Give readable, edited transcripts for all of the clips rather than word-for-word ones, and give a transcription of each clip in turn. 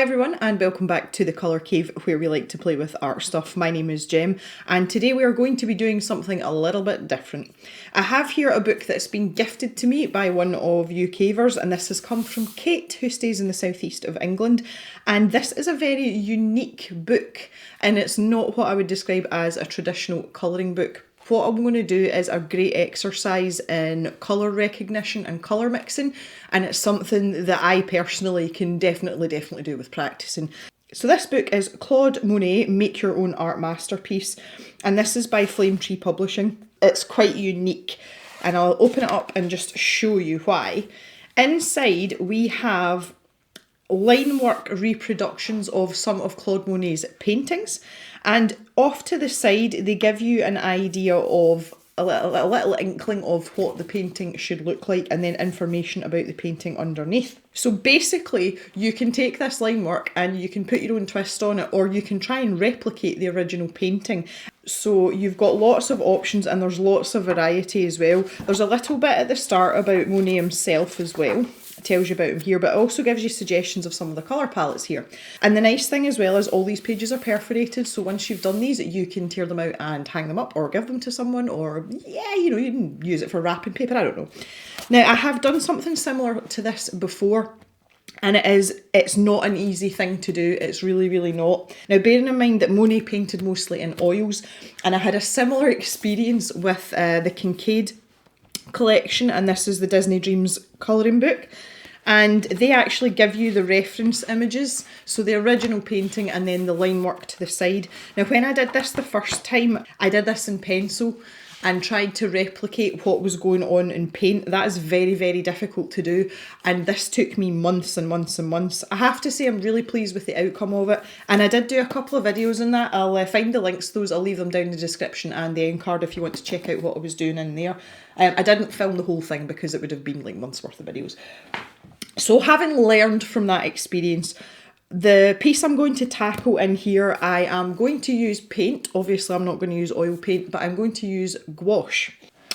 everyone and welcome back to the Colour Cave where we like to play with art stuff. My name is Jem and today we are going to be doing something a little bit different. I have here a book that's been gifted to me by one of you cavers, and this has come from Kate, who stays in the southeast of England, and this is a very unique book and it's not what I would describe as a traditional colouring book. What I'm going to do is a great exercise in colour recognition and colour mixing, and it's something that I personally can definitely do with practicing. So this book is Claude Monet, Make Your Own Art Masterpiece, and this is by Flame Tree Publishing. It's quite unique and I'll open it up and just show you why. Inside we have line work reproductions of some of Claude Monet's paintings, and off to the side they give you an idea of a little inkling of what the painting should look like, and then information about the painting underneath. So basically you can take this line work and you can put your own twist on it, or you can try and replicate the original painting. So you've got lots of options and there's lots of variety as well. There's a little bit at the start about Monet himself as well. Tells you about him here, but it also gives you suggestions of some of the colour palettes here. And the nice thing as well is all these pages are perforated, so once you've done these you can tear them out and hang them up or give them to someone, or you can use it for wrapping paper, I don't know. Now I have done something similar to this before, and it's not an easy thing to do. It's really not. Now bearing in mind that Monet painted mostly in oils, and I had a similar experience with the Kincaid collection, and this is the Disney Dreams colouring book, and they actually give you the reference images, so the original painting and then the line work to the side. Now when I did this the first time, I did this in pencil and tried to replicate what was going on in paint. That is very difficult to do, and this took me months and months. I have to say I'm really pleased with the outcome of it, and I did do a couple of videos on that. I'll find the links to those, I'll leave them down in the description and the end card if you want to check out what I was doing in there. I didn't film the whole thing because it would have been like months worth of videos. So having learned from that experience, the piece I'm going to tackle in here, I am going to use paint. Obviously I'm not going to use oil paint, but I'm going to use gouache.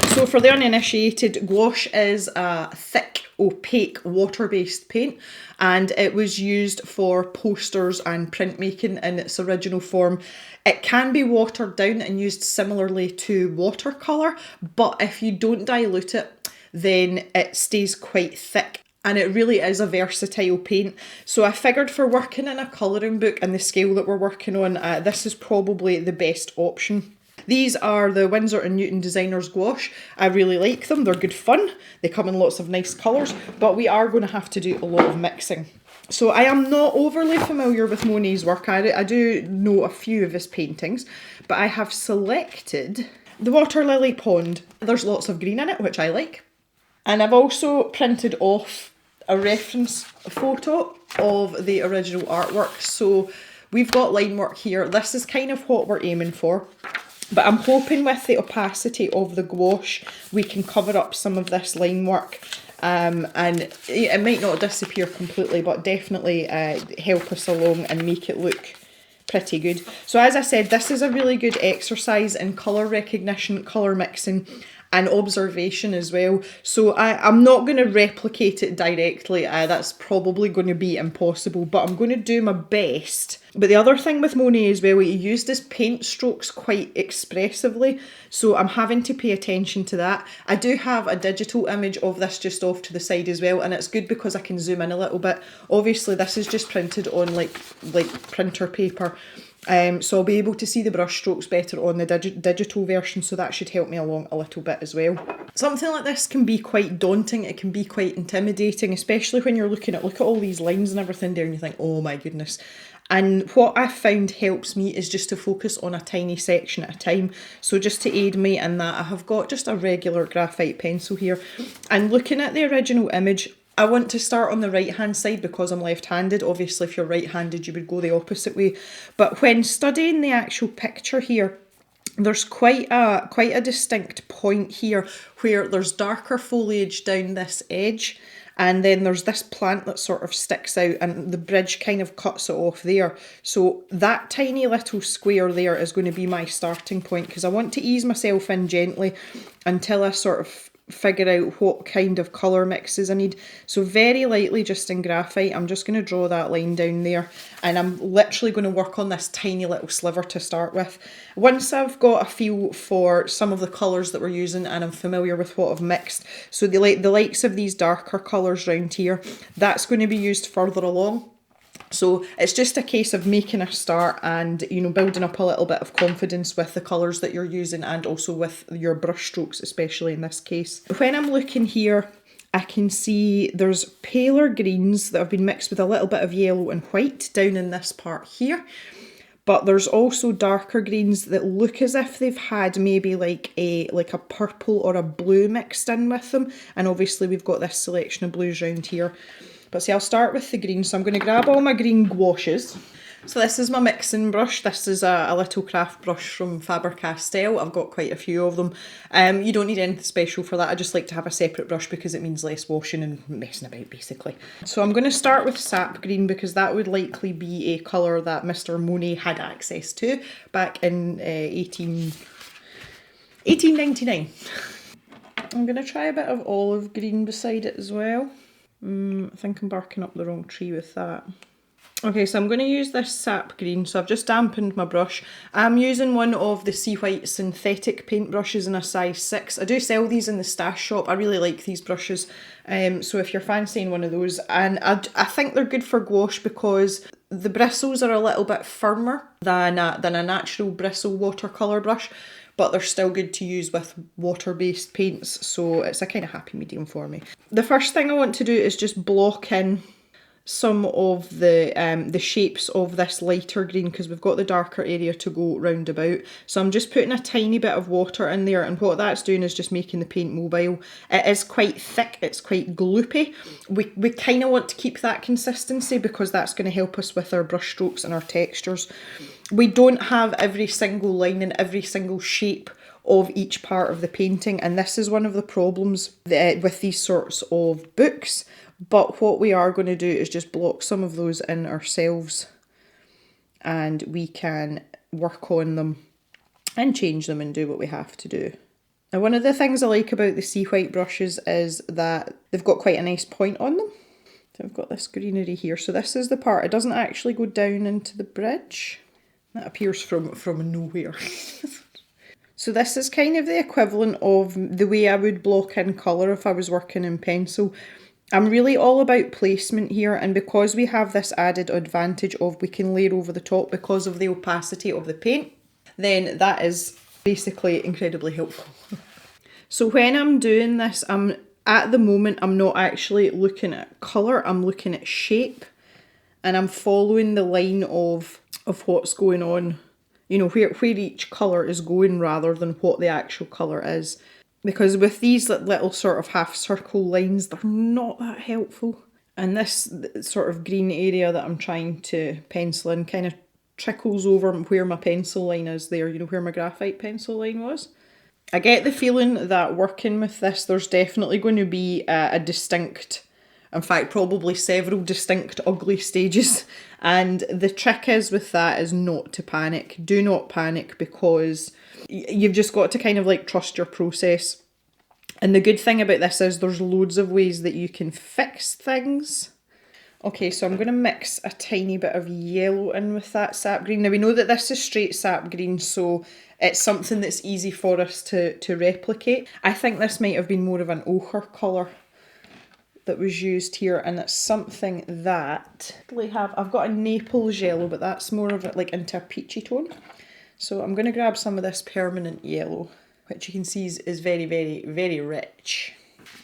So for the uninitiated, gouache is a thick, opaque, water-based paint, and it was used for posters and printmaking in its original form. It can be watered down and used similarly to watercolour, but if you don't dilute it, then it stays quite thick. And it really is a versatile paint. So I figured for working in a colouring book and the scale that we're working on, this is probably the best option. These are the Winsor & Newton Designers Gouache. I really like them, they're good fun. They come in lots of nice colours, but we are going to have to do a lot of mixing. So I am not overly familiar with Monet's work. I do know a few of his paintings, but I have selected the Water Lily Pond. There's lots of green in it, which I like. And I've also printed off a reference photo of the original artwork. So we've got line work here. This is kind of what we're aiming for. But I'm hoping with the opacity of the gouache, we can cover up some of this line work. And it might not disappear completely, but definitely help us along and make it look pretty good. So as I said, this is a really good exercise in colour recognition, colour mixing, and observation as well. So I'm not going to replicate it directly, that's probably going to be impossible, but I'm going to do my best. But the other thing with Monet as well, he used his paint strokes quite expressively, so I'm having to pay attention to that. I do have a digital image of this just off to the side as well, and it's good because I can zoom in a little bit. Obviously this is just printed on like printer paper, so I'll be able to see the brush strokes better on the digital version, so that should help me along a little bit as well. Something like this can be quite daunting, it can be quite intimidating, especially when you're look at all these lines and everything there and you think, oh my goodness. And what I've found helps me is just to focus on a tiny section at a time. So just to aid me in that, I have got just a regular graphite pencil here, and looking at the original image, I want to start on the right hand side because I'm left-handed. Obviously if you're right-handed you would go the opposite way, but when studying the actual picture here, there's quite a distinct point here where there's darker foliage down this edge, and then there's this plant that sort of sticks out and the bridge kind of cuts it off there. So that tiny little square there is going to be my starting point, because I want to ease myself in gently until I sort of figure out what kind of colour mixes I need. So very lightly, just in graphite, I'm just going to draw that line down there, and I'm literally going to work on this tiny little sliver to start with. Once I've got a feel for some of the colours that we're using and I'm familiar with what I've mixed, so the likes of these darker colours round here, that's going to be used further along. So it's just a case of making a start and, you know, building up a little bit of confidence with the colours that you're using and also with your brush strokes, especially in this case. When I'm looking here, I can see there's paler greens that have been mixed with a little bit of yellow and white down in this part here. But there's also darker greens that look as if they've had maybe like a purple or a blue mixed in with them. And obviously we've got this selection of blues around here. But see, I'll start with the green. So I'm going to grab all my green gouaches. So this is my mixing brush. This is a little craft brush from Faber-Castell. I've got quite a few of them. You don't need anything special for that. I just like to have a separate brush because it means less washing and messing about, basically. So I'm going to start with sap green because that would likely be a colour that Mr. Monet had access to back in 1899. I'm going to try a bit of olive green beside it as well. I think I'm barking up the wrong tree with that. Okay, so I'm going to use this sap green. So I've just dampened my brush. I'm using one of the Sea White synthetic paint brushes in a size 6. I do sell these in the stash shop. I really like these brushes. So if you're fancying one of those, and I think they're good for gouache because the bristles are a little bit firmer than a natural bristle watercolour brush, but they're still good to use with water-based paints, so it's a kind of happy medium for me. The first thing I want to do is just block in some of the shapes of this lighter green because we've got the darker area to go round about. So I'm just putting a tiny bit of water in there, and what that's doing is just making the paint mobile. It is quite thick, it's quite gloopy. We kind of want to keep that consistency because that's going to help us with our brush strokes and our textures. We don't have every single line and every single shape of each part of the painting, and this is one of the problems with these sorts of books. But what we are going to do is just block some of those in ourselves, and we can work on them and change them and do what we have to do. Now, one of the things I like about the Sea White brushes is that they've got quite a nice point on them. So I've got this greenery here. So this is the part, it doesn't actually go down into the bridge. That appears from nowhere. So this is kind of the equivalent of the way I would block in colour if I was working in pencil. I'm really all about placement here, and because we have this added advantage of we can layer over the top because of the opacity of the paint, then that is basically incredibly helpful. So when I'm doing this, at the moment I'm not actually looking at colour, I'm looking at shape, and I'm following the line of what's going on, you know, where each colour is going rather than what the actual colour is. Because with these little sort of half circle lines, they're not that helpful. And this sort of green area that I'm trying to pencil in kind of trickles over where my pencil line is there, you know, where my graphite pencil line was. I get the feeling that working with this, there's definitely going to be a distinct, in fact, probably several distinct ugly stages. And the trick is with that is not to panic. Do not panic, because you've just got to kind of like trust your process. And the good thing about this is there's loads of ways that you can fix things. Okay, so I'm going to mix a tiny bit of yellow in with that sap green. Now we know that this is straight sap green, so it's something that's easy for us to replicate. I think this might have been more of an ochre colour that was used here, and it's something that I've got a Naples yellow, but that's more of it like into a peachy tone. So I'm going to grab some of this permanent yellow, which you can see is very, very, very rich.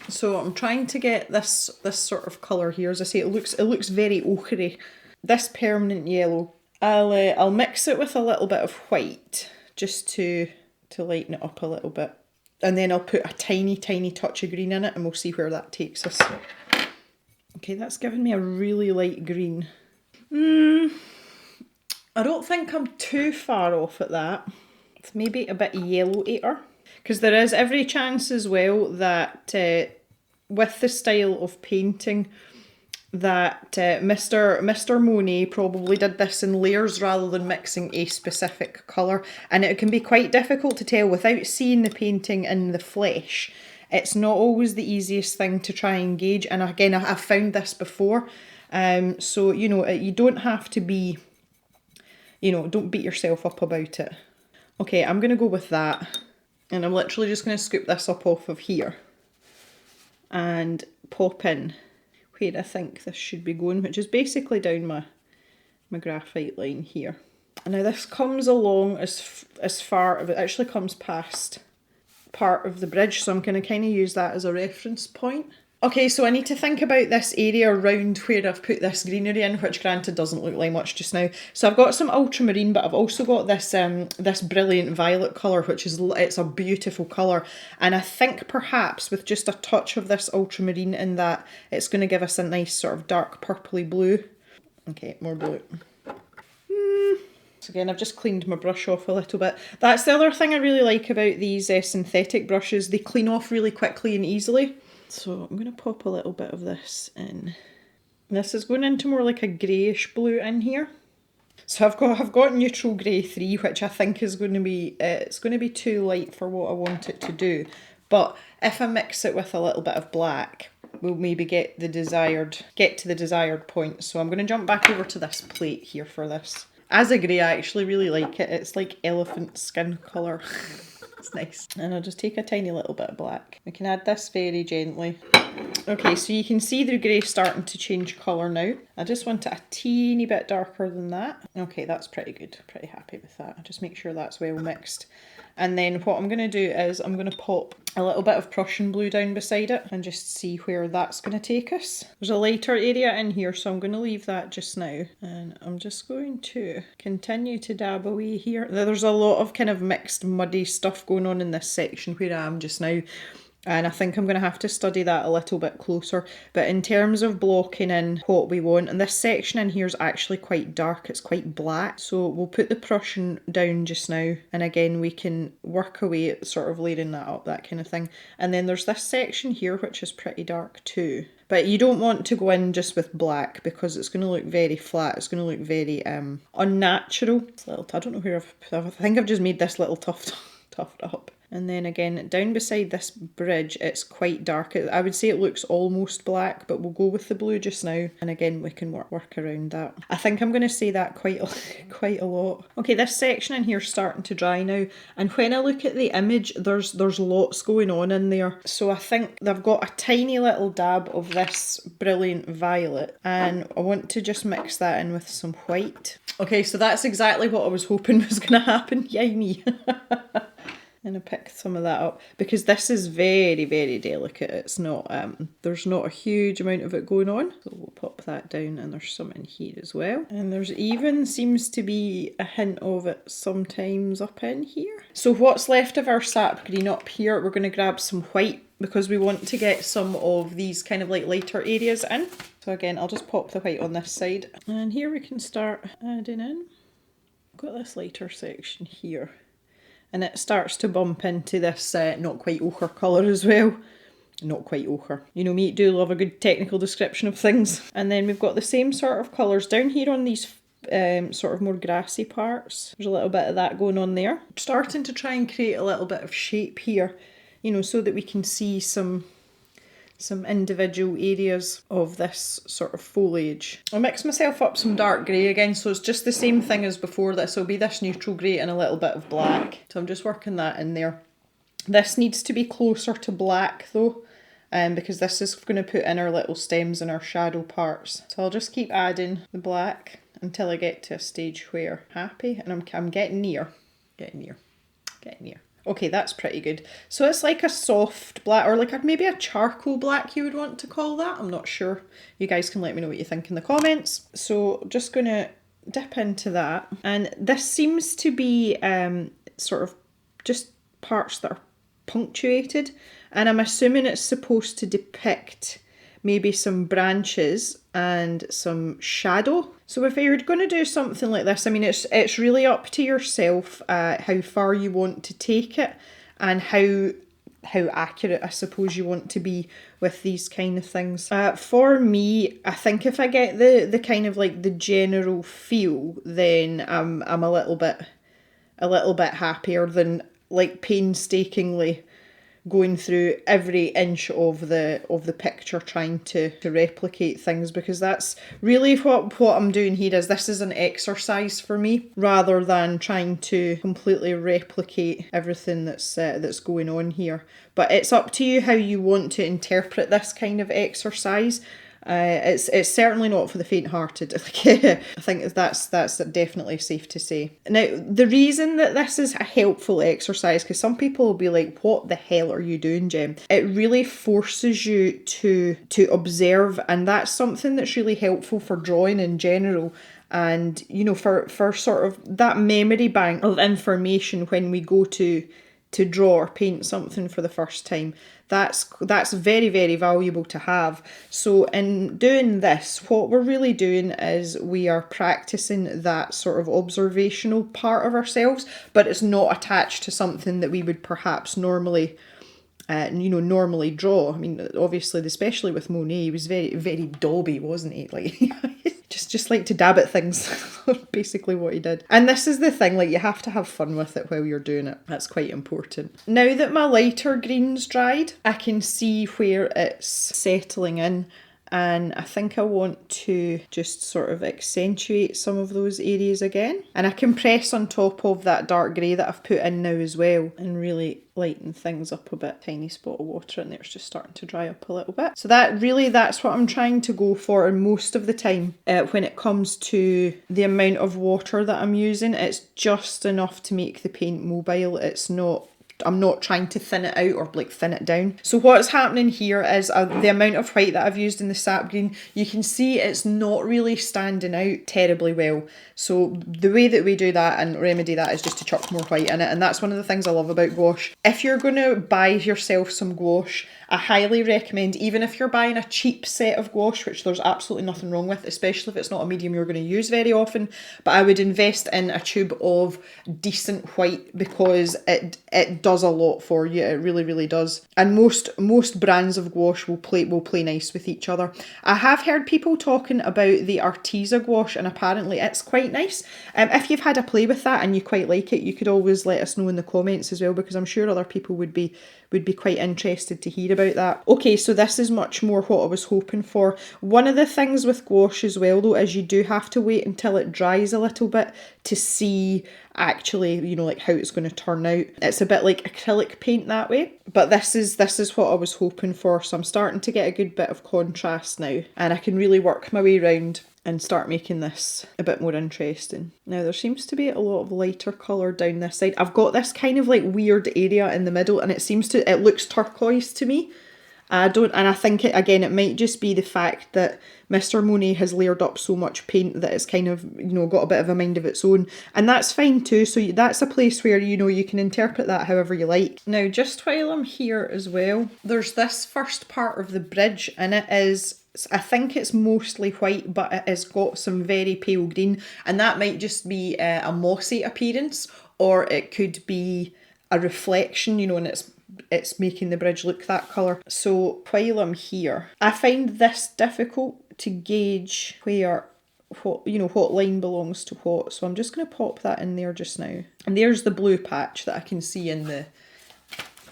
So I'm trying to get this sort of colour here. As I say, it looks very ochre-y. This permanent yellow, I'll mix it with a little bit of white just to lighten it up a little bit. And then I'll put a tiny, tiny touch of green in it, and we'll see where that takes us. Okay, that's given me a really light green. I don't think I'm too far off at that. It's maybe a bit yellow-ater. Because there is every chance as well that with the style of painting that Mr. Monet probably did this in layers rather than mixing a specific colour. And it can be quite difficult to tell without seeing the painting in the flesh It's not always the easiest thing to try and gauge, and again, I've found this before. So, you know, you don't have to be, you know, don't beat yourself up about it. Okay, I'm going to go with that. And I'm literally just going to scoop this up off of here and pop in where I think this should be going, which is basically down my graphite line here. And now this comes along as far, it actually comes past part of the bridge, so I'm going to kind of use that as a reference point. Okay, so I need to think about this area around where I've put this greenery in, which granted doesn't look like much just now. So I've got some ultramarine, but I've also got this this brilliant violet colour, which is, it's a beautiful colour. And I think perhaps with just a touch of this ultramarine in that, it's going to give us a nice sort of dark purpley blue. Okay, more blue. So again, I've just cleaned my brush off a little bit. That's the other thing I really like about these synthetic brushes. They clean off really quickly and easily. So I'm going to pop a little bit of this in. This is going into more like a greyish blue in here. So I've got neutral grey 3, which I think is going to be, it's going to be too light for what I want it to do. But if I mix it with a little bit of black, we'll maybe get to the desired point. So I'm going to jump back over to this plate here for this. As a grey, I actually really like it. It's like elephant skin colour. It's nice. And I'll just take a tiny little bit of black. We can add this very gently. Okay, so you can see the grey starting to change colour now. I just want it a teeny bit darker than that. Okay, that's pretty good. Pretty happy with that. I'll just make sure that's well mixed. And then what I'm going to do is I'm going to pop a little bit of Prussian blue down beside it and just see where that's going to take us. There's a lighter area in here, so I'm going to leave that just now. And I'm just going to continue to dab away here. There's a lot of kind of mixed muddy stuff going on in this section where I am just now. And I think I'm going to have to study that a little bit closer. But in terms of blocking in what we want, and this section in here is actually quite dark, it's quite black. So we'll put the Prussian down just now. And again, we can work away at sort of layering that up, that kind of thing. And then there's this section here, which is pretty dark too. But you don't want to go in just with black because it's going to look very flat. It's going to look very unnatural. I don't know where I think I've just made this little tuft up. And then again, down beside this bridge, it's quite dark. I would say it looks almost black, but we'll go with the blue just now. And again, we can work around that. I think I'm going to say that quite a lot. Okay, this section in here is starting to dry now. And when I look at the image, there's lots going on in there. So I think they've got a tiny little dab of this brilliant violet. And I want to just mix that in with some white. Okay, so that's exactly what I was hoping was going to happen. Yay me. And I picked some of that up because this is very, very delicate. It's not, there's not a huge amount of it going on. So we'll pop that down, and there's some in here as well. And there's even seems to be a hint of it sometimes up in here. So what's left of our sap green up here, we're going to grab some white because we want to get some of these kind of like lighter areas in. So again, I'll just pop the white on this side. And here we can start adding in. I've got this lighter section here. And it starts to bump into this not quite ochre colour as well. Not quite ochre. You know me, do love a good technical description of things. And then we've got the same sort of colours down here on these sort of more grassy parts. There's a little bit of that going on there. Starting to try and create a little bit of shape here, you know, so that we can see some individual areas of this sort of foliage. I'll mix myself up some dark grey again, so it's just the same thing as before. This will be this neutral grey and a little bit of black. So I'm just working that in there. This needs to be closer to black though, because this is going to put in our little stems and our shadow parts. So I'll just keep adding the black until I get to a stage where I'm happy, and I'm getting near. Okay, that's pretty good. So it's like a soft black, or like maybe a charcoal black you would want to call that. I'm not sure. You guys can let me know what you think in the comments. So just going to dip into that. And this seems to be sort of just parts that are punctuated. And I'm assuming it's supposed to depict maybe some branches and some shadow. So if you're going to do something like this, I mean, it's really up to yourself how far you want to take it and how accurate I suppose you want to be with these kind of things. For me, I think if I get the kind of like the general feel, then I'm a little bit happier than like painstakingly going through every inch of the picture trying to replicate things, because that's really what I'm doing here. Is this is an exercise for me rather than trying to completely replicate everything that's going on here. But it's up to you how you want to interpret this kind of exercise. It's certainly not for the faint-hearted. I think that's definitely safe to say. Now, the reason that this is a helpful exercise, because some people will be like, what the hell are you doing, Jem? It really forces you to observe, and that's something that's really helpful for drawing in general. And, you know, for sort of that memory bank of information when we go to draw or paint something for the first time. That's very, very valuable to have. So in doing this, what we're really doing is we are practicing that sort of observational part of ourselves, but it's not attached to something that we would perhaps normally draw. I mean, obviously, especially with Monet, he was very, very dauby, wasn't he? Like, just like to dab at things. Basically what he did. And this is the thing, like, you have to have fun with it while you're doing it. That's quite important. Now that my lighter green's dried, I can see where it's settling in. And I think I want to just sort of accentuate some of those areas again. And I can press on top of that dark grey that I've put in now as well and really lighten things up a bit. Tiny spot of water in there, it's just starting to dry up a little bit. So that's what I'm trying to go for. And most of the time when it comes to the amount of water that I'm using, it's just enough to make the paint mobile. I'm not trying to thin it out or like thin it down. So what's happening here is the amount of white that I've used in the sap green, you can see it's not really standing out terribly well. So the way that we do that and remedy that is just to chuck more white in it. And that's one of the things I love about gouache. If you're going to buy yourself some gouache, I highly recommend, even if you're buying a cheap set of gouache, which there's absolutely nothing wrong with, especially if it's not a medium you're going to use very often, but I would invest in a tube of decent white because it does a lot for you. It really, really does. And most brands of gouache will play nice with each other. I have heard people talking about the Arteza gouache, and apparently it's quite nice. If you've had a play with that and you quite like it, you could always let us know in the comments as well, because I'm sure other people would be quite interested to hear about that. Okay, so this is much more what I was hoping for. One of the things with gouache as well though is you do have to wait until it dries a little bit to see actually, you know, like how it's going to turn out. It's a bit like acrylic paint that way, but this is what I was hoping for. So I'm starting to get a good bit of contrast now, and I can really work my way around and start making this a bit more interesting. Now there seems to be a lot of lighter colour down this side. I've got this kind of like weird area in the middle, and it looks turquoise to me. And I think it might just be the fact that Mr. Monet has layered up so much paint that it's kind of, you know, got a bit of a mind of its own. And that's fine too. So that's a place where, you know, you can interpret that however you like. Now, just while I'm here as well, there's this first part of the bridge, and I think it's mostly white, but it has got some very pale green, and that might just be a mossy appearance, or it could be a reflection, you know, and it's making the bridge look that colour. So while I'm here, I find this difficult to gauge what line belongs to what. So I'm just going to pop that in there just now. And there's the blue patch that I can see in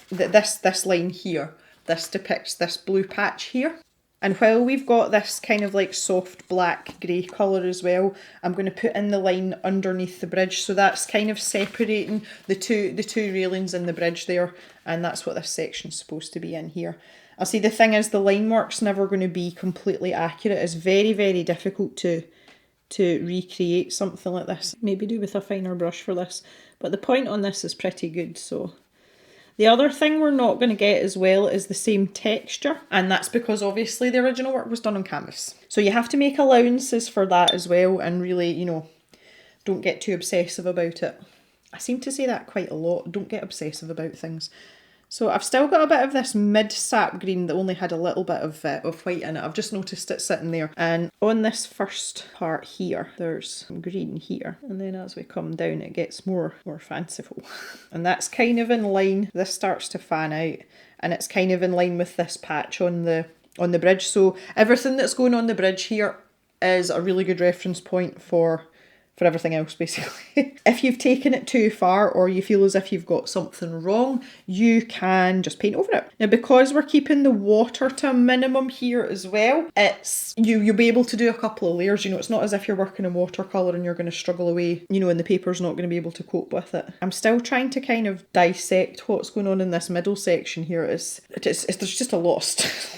this line here. This depicts this blue patch here. And while we've got this kind of like soft black grey colour as well, I'm going to put in the line underneath the bridge. So that's kind of separating the two railings in the bridge there. And that's what this section's supposed to be in here. I'll see, the thing is, the line work's never going to be completely accurate. It's very, very difficult to recreate something like this. Maybe do with a finer brush for this. But the point on this is pretty good, so... The other thing we're not going to get as well is the same texture, and that's because obviously the original work was done on canvas. So you have to make allowances for that as well, and really, you know, don't get too obsessive about it. I seem to say that quite a lot, don't get obsessive about things. So I've still got a bit of this mid sap green that only had a little bit of white in it. I've just noticed it sitting there. And on this first part here, there's some green here. And then as we come down, it gets more fanciful. And that's kind of in line. This starts to fan out. And it's kind of in line with this patch on the bridge. So everything that's going on the bridge here is a really good reference point for for everything else basically. If you've taken it too far or you feel as if you've got something wrong, you can just paint over it. Now because we're keeping the water to a minimum here as well, it's you'll be able to do a couple of layers. You know, it's not as if you're working in watercolour and you're going to struggle away, you know, and the paper's not going to be able to cope with it. I'm still trying to kind of dissect what's going on in this middle section here. There's just a lot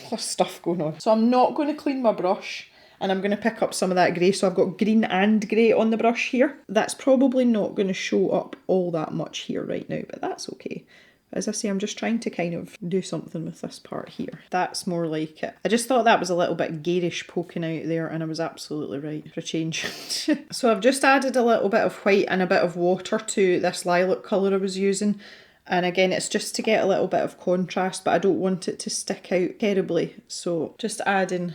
of stuff going on. So I'm not going to clean my brush, and I'm going to pick up some of that grey. So I've got green and grey on the brush here. That's probably not going to show up all that much here right now, but that's okay. As I say, I'm just trying to kind of do something with this part here. That's more like it. I just thought that was a little bit garish poking out there, and I was absolutely right for a change. So I've just added a little bit of white and a bit of water to this lilac colour I was using. And again, it's just to get a little bit of contrast, but I don't want it to stick out terribly. So just adding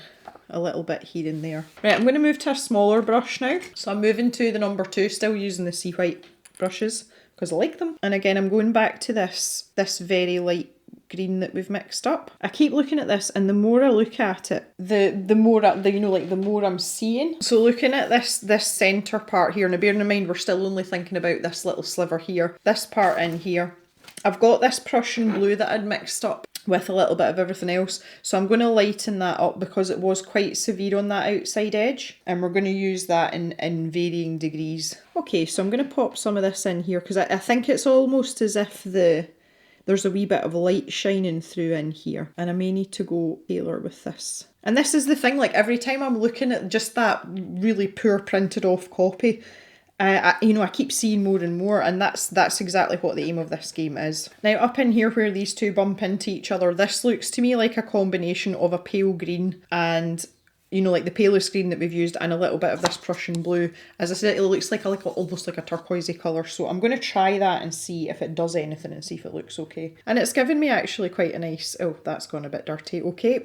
a little bit here and there. Right, I'm going to move to a smaller brush now. So I'm moving to the number 2, still using the sea white brushes, because I like them. And again, I'm going back to this very light green that we've mixed up. I keep looking at this, and the more I look at it, the more the more I'm seeing. So looking at this centre part here, now bearing in mind we're still only thinking about this little sliver here, this part in here, I've got this Prussian blue that I'd mixed up with a little bit of everything else. So I'm going to lighten that up because it was quite severe on that outside edge. And we're going to use that in varying degrees. Okay, so I'm going to pop some of this in here because I think it's almost as if there's a wee bit of light shining through in here. And I may need to go paler with this. And this is the thing, like every time I'm looking at just that really poor printed off copy, I keep seeing more and more, and that's exactly what the aim of this game is. Now up in here where these two bump into each other, this looks to me like a combination of a pale green and, you know, like the palest green that we've used and a little bit of this Prussian blue. As I said, it looks like almost like a turquoisey colour, so I'm going to try that and see if it does anything and see if it looks okay. And it's given me actually quite a nice, oh, that's gone a bit dirty, okay.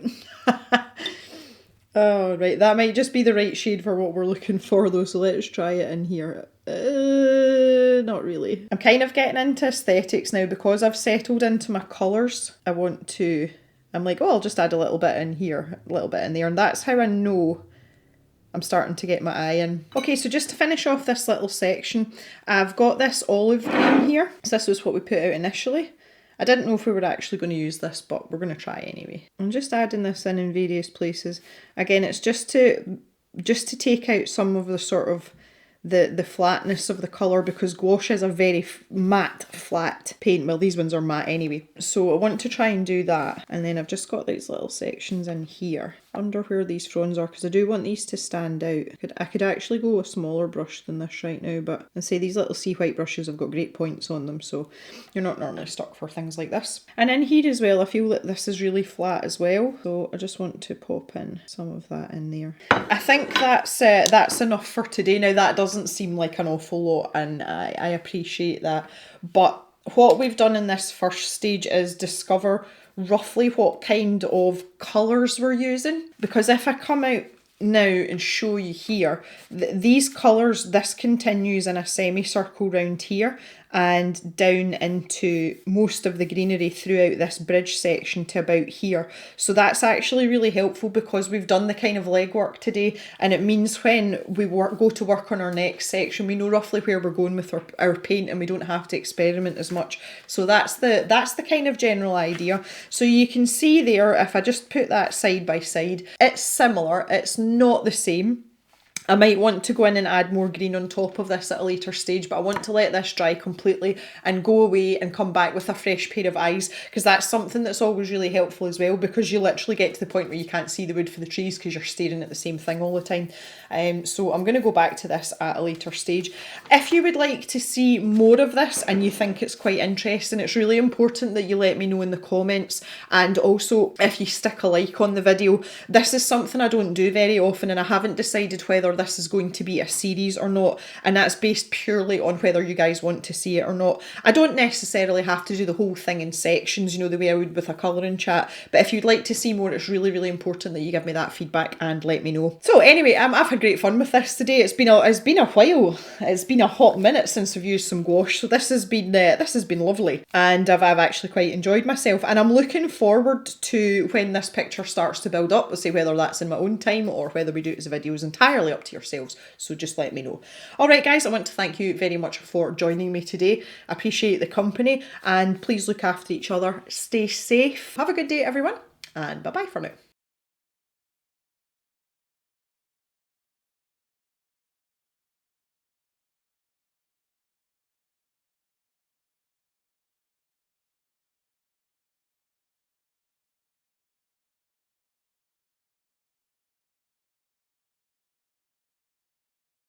Oh, right, that might just be the right shade for what we're looking for though, so let's try it in here. Not really. I'm kind of getting into aesthetics now because I've settled into my colours. I'm like, oh, I'll just add a little bit in here, a little bit in there, and that's how I know I'm starting to get my eye in. Okay, so just to finish off this little section, I've got this olive green here. So this was what we put out initially. I didn't know if we were actually going to use this, but we're going to try anyway. I'm just adding this in various places. Again, it's just to take out some of the sort of the flatness of the colour, because gouache is a very matte, flat paint. Well, these ones are matte anyway. So I want to try and do that. And then I've just got these little sections in here under where these fronds are, because I do want these to stand out. I could actually go a smaller brush than this right now, but I say these little sea white brushes have got great points on them, so you're not normally stuck for things like this. And in here as well, I feel that this is really flat as well, so I just want to pop in some of that in there. I think that's enough for today. Now that doesn't seem like an awful lot, and I appreciate that, but what we've done in this first stage is discover roughly what kind of colours we're using. Because if I come out now and show you here, these colours, this continues in a semicircle round here and down into most of the greenery throughout this bridge section to about here. So that's actually really helpful because we've done the kind of legwork today, and it means when we go to work on our next section, we know roughly where we're going with our paint and we don't have to experiment as much. So that's the kind of general idea. So you can see there, if I just put that side by side, it's similar, it's not the same. I might want to go in and add more green on top of this at a later stage, but I want to let this dry completely and go away and come back with a fresh pair of eyes, because that's something that's always really helpful as well, because you literally get to the point where you can't see the wood for the trees because you're staring at the same thing all the time. So I'm going to go back to this at a later stage. If you would like to see more of this and you think it's quite interesting, it's really important that you let me know in the comments, and also if you stick a like on the video. This is something I don't do very often, and I haven't decided whether this is going to be a series or not, and that's based purely on whether you guys want to see it or not. I don't necessarily have to do the whole thing in sections, you know, the way I would with a colouring chat, but if you'd like to see more, it's really, really important that you give me that feedback and let me know. So anyway, I've had great fun with this today. It's been a while. It's been a hot minute since I've used some gouache, so this has been lovely, and I've actually quite enjoyed myself, and I'm looking forward to when this picture starts to build up. We'll see whether that's in my own time or whether we do it as a video is entirely up up to yourselves. So just let me know. All right, guys, I want to thank you very much for joining me today. I appreciate the company, and please look after each other. Stay safe. Have a good day, everyone, and bye-bye for now.